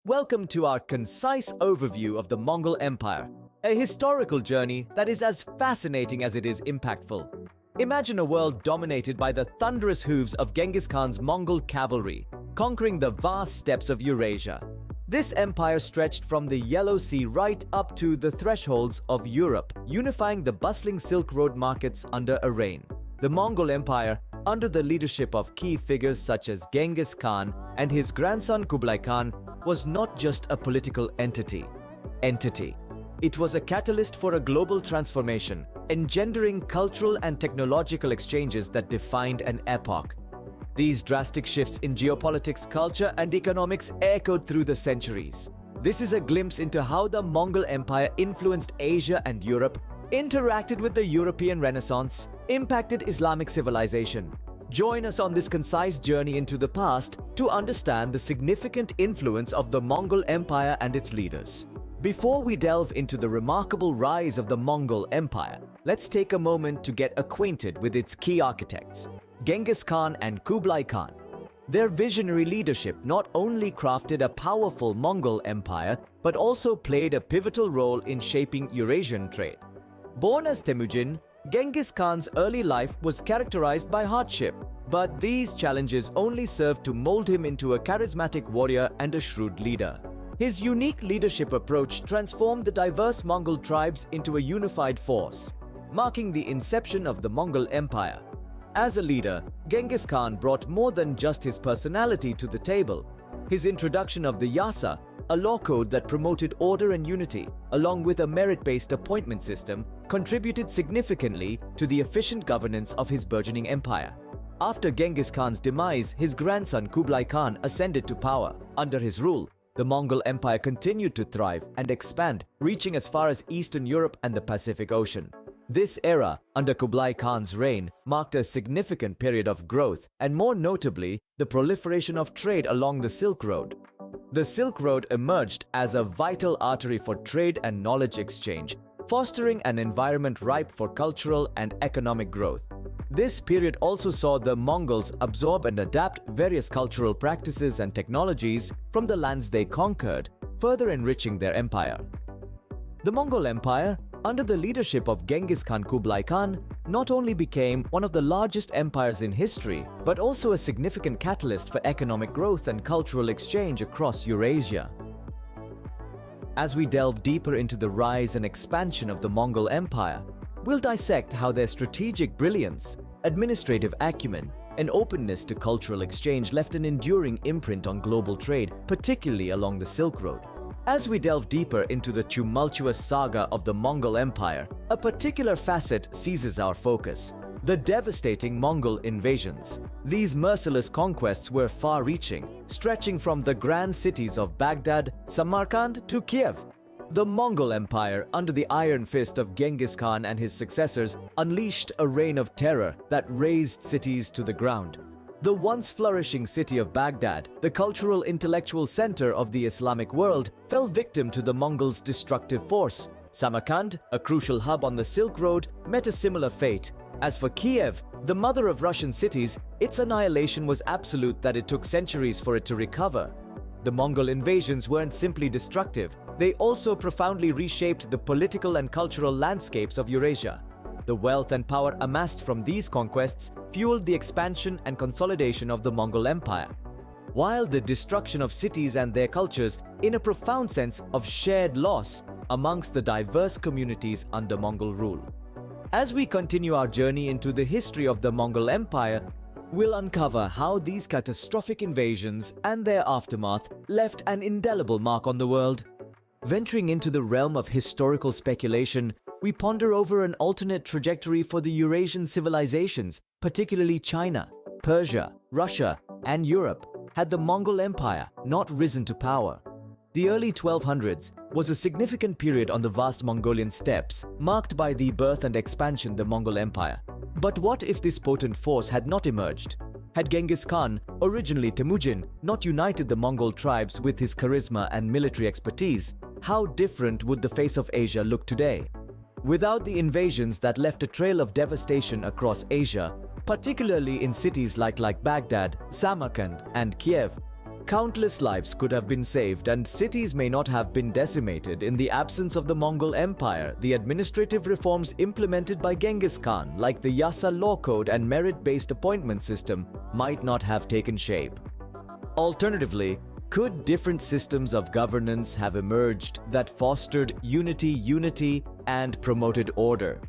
Welcome to our concise overview of the Mongol Empire, a historical journey that is as fascinating as it is impactful. Imagine a world dominated by the thunderous hooves of Genghis Khan's Mongol cavalry, conquering the vast steppes of Eurasia. This empire stretched from the Yellow Sea right up to the thresholds of Europe, unifying the bustling Silk Road markets under a reign. The Mongol Empire, under the leadership of key figures such as Genghis Khan and his grandson Kublai Khan, was not just a political entity. It was a catalyst for a global transformation, engendering cultural and technological exchanges that defined an epoch. These drastic shifts in geopolitics, culture, and economics echoed through the centuries. This is a glimpse into how the Mongol Empire influenced Asia and Europe, interacted with the European Renaissance, impacted Islamic civilization. Join us on this concise journey into the past to understand the significant influence of the Mongol Empire and its leaders. Before we delve into the remarkable rise of the Mongol Empire, let's take a moment to get acquainted with its key architects, Genghis Khan and Kublai Khan. Their visionary leadership not only crafted a powerful Mongol empire, but also played a pivotal role in shaping Eurasian trade. Born as Temujin, Genghis Khan's early life was characterized by hardship, but these challenges only served to mold him into a charismatic warrior and a shrewd leader. His unique leadership approach transformed the diverse Mongol tribes into a unified force, marking the inception of the Mongol Empire. As a leader, Genghis Khan brought more than just his personality to the table. His introduction of the Yasa, a law code that promoted order and unity, along with a merit-based appointment system, contributed significantly to the efficient governance of his burgeoning empire. After Genghis Khan's demise, his grandson Kublai Khan ascended to power. Under his rule, the Mongol Empire continued to thrive and expand, reaching as far as Eastern Europe and the Pacific Ocean. This era, under Kublai Khan's reign, marked a significant period of growth and, more notably, the proliferation of trade along the Silk Road. The Silk Road emerged as a vital artery for trade and knowledge exchange, fostering an environment ripe for cultural and economic growth. This period also saw the Mongols absorb and adapt various cultural practices and technologies from the lands they conquered, further enriching their empire. The Mongol Empire, under the leadership of Genghis Khan Kublai Khan, not only became one of the largest empires in history, but also a significant catalyst for economic growth and cultural exchange across Eurasia. As we delve deeper into the rise and expansion of the Mongol Empire, we'll dissect how their strategic brilliance, administrative acumen, and openness to cultural exchange left an enduring imprint on global trade, particularly along the Silk Road. As we delve deeper into the tumultuous saga of the Mongol Empire, a particular facet seizes our focus: the devastating Mongol invasions. These merciless conquests were far-reaching, stretching from the grand cities of Baghdad, Samarkand to Kiev. The Mongol Empire, under the iron fist of Genghis Khan and his successors, unleashed a reign of terror that razed cities to the ground. The once flourishing city of Baghdad, the cultural intellectual center of the Islamic world, fell victim to the Mongols' destructive force. Samarkand, a crucial hub on the Silk Road, met a similar fate. As for Kiev, the mother of Russian cities, its annihilation was absolute that it took centuries for it to recover. The Mongol invasions weren't simply destructive, they also profoundly reshaped the political and cultural landscapes of Eurasia. The wealth and power amassed from these conquests fueled the expansion and consolidation of the Mongol Empire, while the destruction of cities and their cultures, in a profound sense of shared loss amongst the diverse communities under Mongol rule. As we continue our journey into the history of the Mongol Empire, we'll uncover how these catastrophic invasions and their aftermath left an indelible mark on the world. Venturing into the realm of historical speculation, we ponder over an alternate trajectory for the Eurasian civilizations, particularly China, Persia, Russia, and Europe, had the Mongol Empire not risen to power. The early 1200s was a significant period on the vast Mongolian steppes, marked by the birth and expansion of the Mongol Empire. But what if this potent force had not emerged? Had Genghis Khan, originally Temujin, not united the Mongol tribes with his charisma and military expertise, how different would the face of Asia look today? Without the invasions that left a trail of devastation across Asia, particularly in cities like Baghdad, Samarkand, and Kiev, Countless lives could have been saved and cities may not have been decimated in the absence of the Mongol Empire. The administrative reforms implemented by Genghis Khan, like the Yasa law code and merit-based appointment system, might not have taken shape. Alternatively, could different systems of governance have emerged that fostered unity, and promoted order?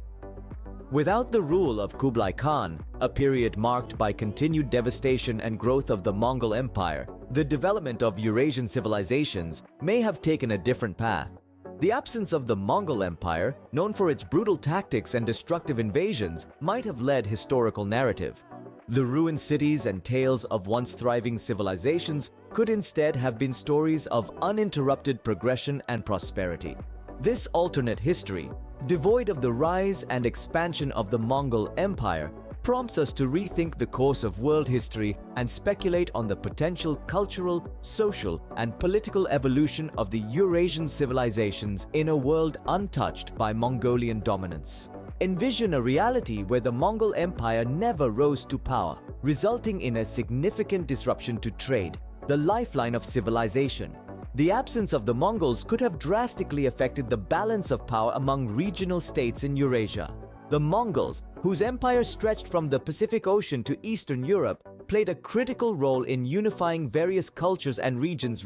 Without the rule of Kublai Khan, a period marked by continued devastation and growth of the Mongol Empire, the development of Eurasian civilizations may have taken a different path. The absence of the Mongol Empire, known for its brutal tactics and destructive invasions, might have led historical narrative. The ruined cities and tales of once thriving civilizations could instead have been stories of uninterrupted progression and prosperity. This alternate history, devoid of the rise and expansion of the Mongol Empire, prompts us to rethink the course of world history and speculate on the potential cultural, social, and political evolution of the Eurasian civilizations in a world untouched by Mongolian dominance. Envision a reality where the Mongol Empire never rose to power, resulting in a significant disruption to trade, the lifeline of civilization. The absence of the Mongols could have drastically affected the balance of power among regional states in Eurasia. The Mongols, whose empire stretched from the Pacific Ocean to Eastern Europe, played a critical role in unifying various cultures and regions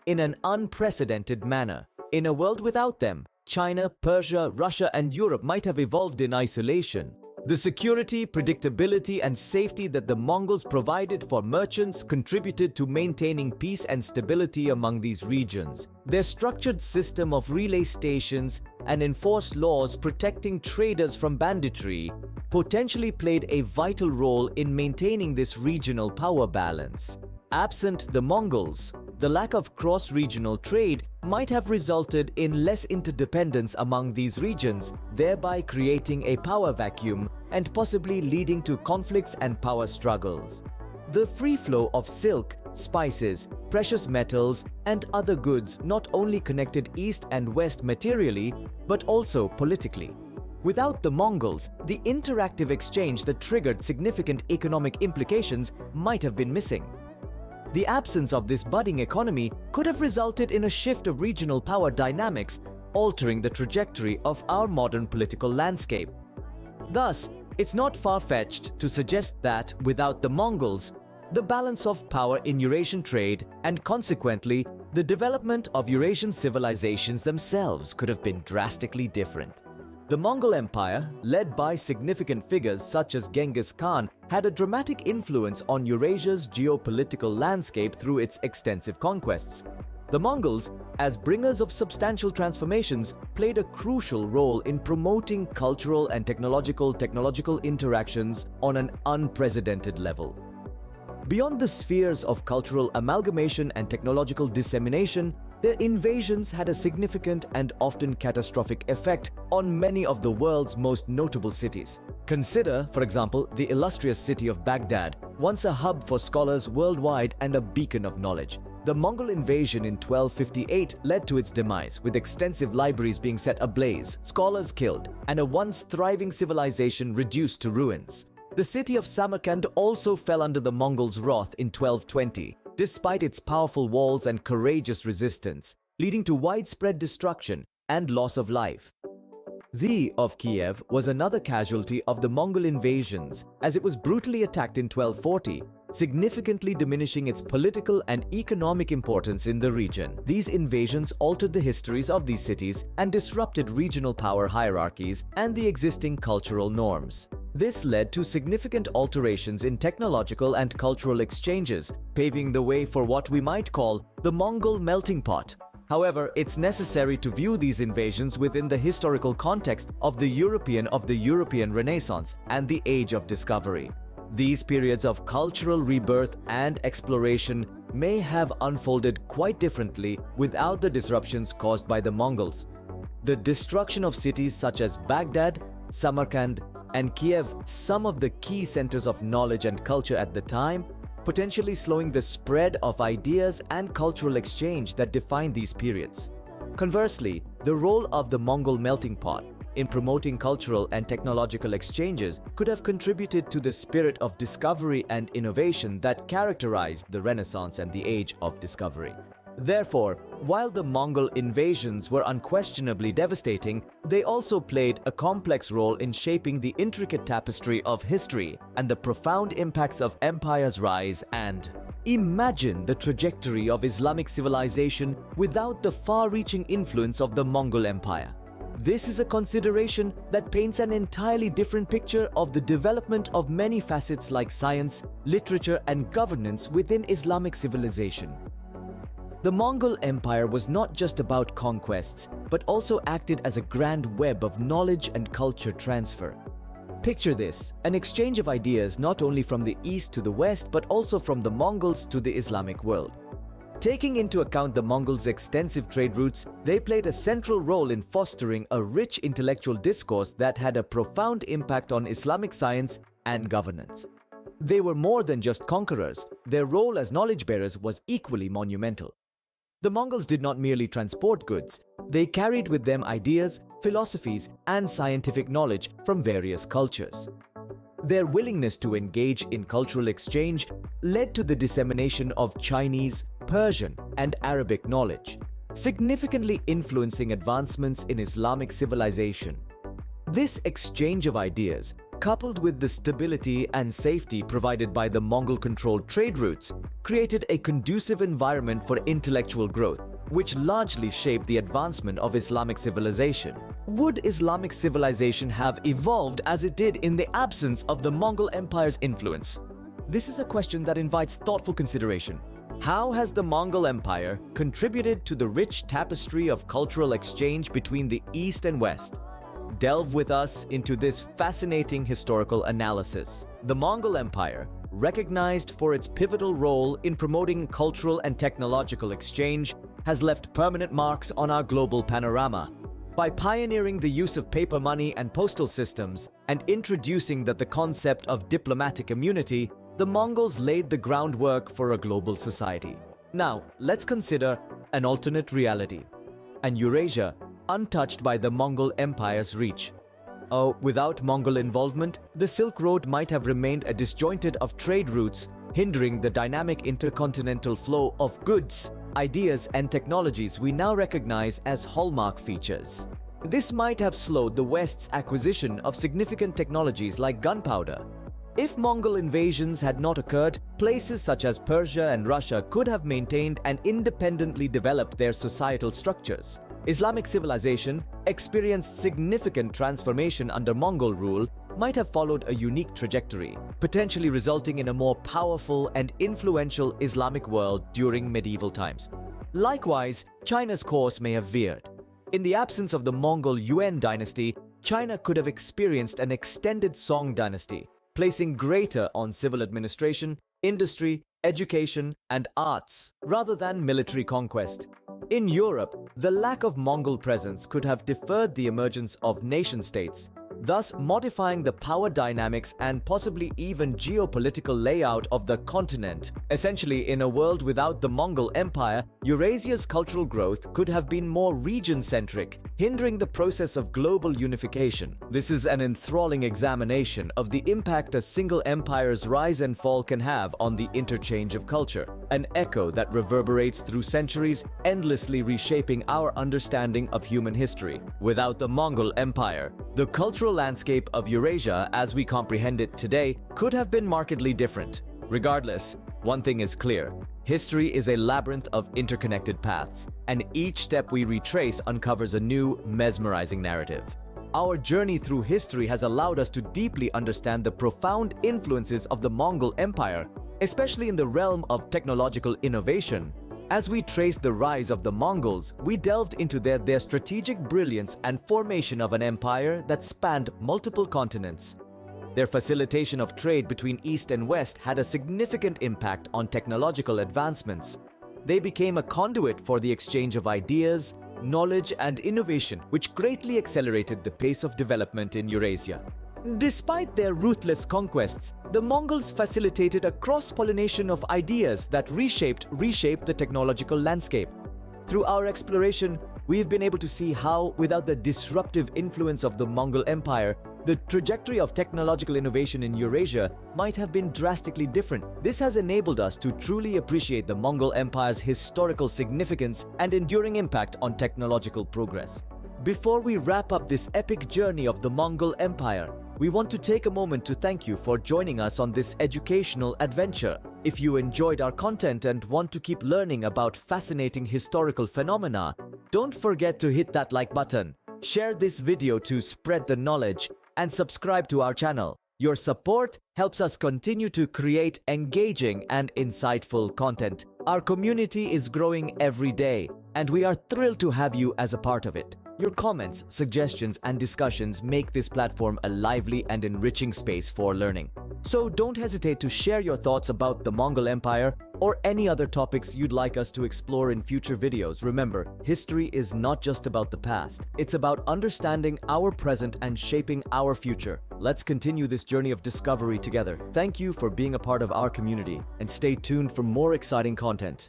in an unprecedented manner. In a world without them, China, Persia, Russia, and Europe might have evolved in isolation. The security, predictability, and safety that the Mongols provided for merchants contributed to maintaining peace and stability among these regions. Their structured system of relay stations and enforced laws protecting traders from banditry potentially played a vital role in maintaining this regional power balance. Absent the Mongols, the lack of cross-regional trade might have resulted in less interdependence among these regions, thereby creating a power vacuum and possibly leading to conflicts and power struggles. The free flow of silk, spices, precious metals, and other goods not only connected East and West materially, but also politically. Without the Mongols, the interactive exchange that triggered significant economic implications might have been missing. The absence of this budding economy could have resulted in a shift of regional power dynamics, altering the trajectory of our modern political landscape. Thus, it's not far-fetched to suggest that, without the Mongols, the balance of power in Eurasian trade and consequently, the development of Eurasian civilizations themselves could have been drastically different. The Mongol Empire, led by significant figures such as Genghis Khan, had a dramatic influence on Eurasia's geopolitical landscape through its extensive conquests. The Mongols, as bringers of substantial transformations, played a crucial role in promoting cultural and technological interactions on an unprecedented level. Beyond the spheres of cultural amalgamation and technological dissemination, their invasions had a significant and often catastrophic effect on many of the world's most notable cities. Consider, for example, the illustrious city of Baghdad, once a hub for scholars worldwide and a beacon of knowledge. The Mongol invasion in 1258 led to its demise, with extensive libraries being set ablaze, scholars killed, and a once thriving civilization reduced to ruins. The city of Samarkand also fell under the Mongols' wrath in 1220. Despite its powerful walls and courageous resistance, leading to widespread destruction and loss of life. The of Kiev was another casualty of the Mongol invasions, as it was brutally attacked in 1240, significantly diminishing its political and economic importance in the region. These invasions altered the histories of these cities and disrupted regional power hierarchies and the existing cultural norms. This led to significant alterations in technological and cultural exchanges, paving the way for what we might call the Mongol melting pot. However, it's necessary to view these invasions within the historical context of the European Renaissance and the Age of Discovery. These periods of cultural rebirth and exploration may have unfolded quite differently without the disruptions caused by the Mongols. The destruction of cities such as Baghdad, Samarkand, and Kiev, some of the key centers of knowledge and culture at the time, potentially slowing the spread of ideas and cultural exchange that defined these periods. Conversely, the role of the Mongol melting pot, in promoting cultural and technological exchanges could have contributed to the spirit of discovery and innovation that characterized the Renaissance and the Age of Discovery. Therefore, while the Mongol invasions were unquestionably devastating, they also played a complex role in shaping the intricate tapestry of history and the profound impacts of empire's rise and imagine the trajectory of Islamic civilization without the far-reaching influence of the Mongol Empire. This is a consideration that paints an entirely different picture of the development of many facets like science, literature, and governance within Islamic civilization. The Mongol Empire was not just about conquests, but also acted as a grand web of knowledge and culture transfer. Picture this, an exchange of ideas not only from the east to the west, but also from the Mongols to the Islamic world. Taking into account the Mongols' extensive trade routes, they played a central role in fostering a rich intellectual discourse that had a profound impact on Islamic science and governance. They were more than just conquerors, their role as knowledge bearers was equally monumental. The Mongols did not merely transport goods, they carried with them ideas, philosophies, and scientific knowledge from various cultures. Their willingness to engage in cultural exchange led to the dissemination of Chinese, Persian, and Arabic knowledge, significantly influencing advancements in Islamic civilization. This exchange of ideas, coupled with the stability and safety provided by the Mongol-controlled trade routes, created a conducive environment for intellectual growth, which largely shaped the advancement of Islamic civilization. Would Islamic civilization have evolved as it did in the absence of the Mongol Empire's influence? This is a question that invites thoughtful consideration. How has the Mongol Empire contributed to the rich tapestry of cultural exchange between the East and West? Delve with us into this fascinating historical analysis. The Mongol Empire, recognized for its pivotal role in promoting cultural and technological exchange, has left permanent marks on our global panorama. By pioneering the use of paper money and postal systems and introducing the concept of diplomatic immunity, the Mongols laid the groundwork for a global society. Now, let's consider an alternate reality: an Eurasia untouched by the Mongol Empire's reach. Without Mongol involvement, the Silk Road might have remained a disjointed of trade routes, hindering the dynamic intercontinental flow of goods, ideas, and technologies we now recognize as hallmark features. This might have slowed the West's acquisition of significant technologies like gunpowder. If Mongol invasions had not occurred, places such as Persia and Russia could have maintained and independently developed their societal structures. Islamic civilization, experienced significant transformation under Mongol rule, might have followed a unique trajectory, potentially resulting in a more powerful and influential Islamic world during medieval times. Likewise, China's course may have veered. In the absence of the Mongol Yuan dynasty, China could have experienced an extended Song dynasty, placing greater on civil administration, industry, education, and arts, rather than military conquest. In Europe, the lack of Mongol presence could have deferred the emergence of nation-states, thus modifying the power dynamics and possibly even geopolitical layout of the continent. Essentially, in a world without the Mongol Empire, Eurasia's cultural growth could have been more region-centric, hindering the process of global unification. This is an enthralling examination of the impact a single empire's rise and fall can have on the interchange of culture, an echo that reverberates through centuries, endlessly reshaping our understanding of human history. Without the Mongol Empire, the cultural landscape of Eurasia as we comprehend it today could have been markedly different. Regardless, one thing is clear: history is a labyrinth of interconnected paths, and each step we retrace uncovers a new, mesmerizing narrative. Our journey through history has allowed us to deeply understand the profound influences of the Mongol Empire, especially in the realm of technological innovation. As we trace the rise of the Mongols, we delved into their strategic brilliance and formation of an empire that spanned multiple continents. Their facilitation of trade between East and West had a significant impact on technological advancements. They became a conduit for the exchange of ideas, knowledge, and innovation, which greatly accelerated the pace of development in Eurasia. Despite their ruthless conquests, the Mongols facilitated a cross-pollination of ideas that reshaped the technological landscape. Through our exploration, we've been able to see how, without the disruptive influence of the Mongol Empire, the trajectory of technological innovation in Eurasia might have been drastically different. This has enabled us to truly appreciate the Mongol Empire's historical significance and enduring impact on technological progress. Before we wrap up this epic journey of the Mongol Empire, we want to take a moment to thank you for joining us on this educational adventure. If you enjoyed our content and want to keep learning about fascinating historical phenomena, don't forget to hit that like button, share this video to spread the knowledge, and subscribe to our channel. Your support helps us continue to create engaging and insightful content. Our community is growing every day, and we are thrilled to have you as a part of it. Your comments, suggestions, and discussions make this platform a lively and enriching space for learning. So don't hesitate to share your thoughts about the Mongol Empire or any other topics you'd like us to explore in future videos. Remember, history is not just about the past. It's about understanding our present and shaping our future. Let's continue this journey of discovery together. Thank you for being a part of our community, and stay tuned for more exciting content.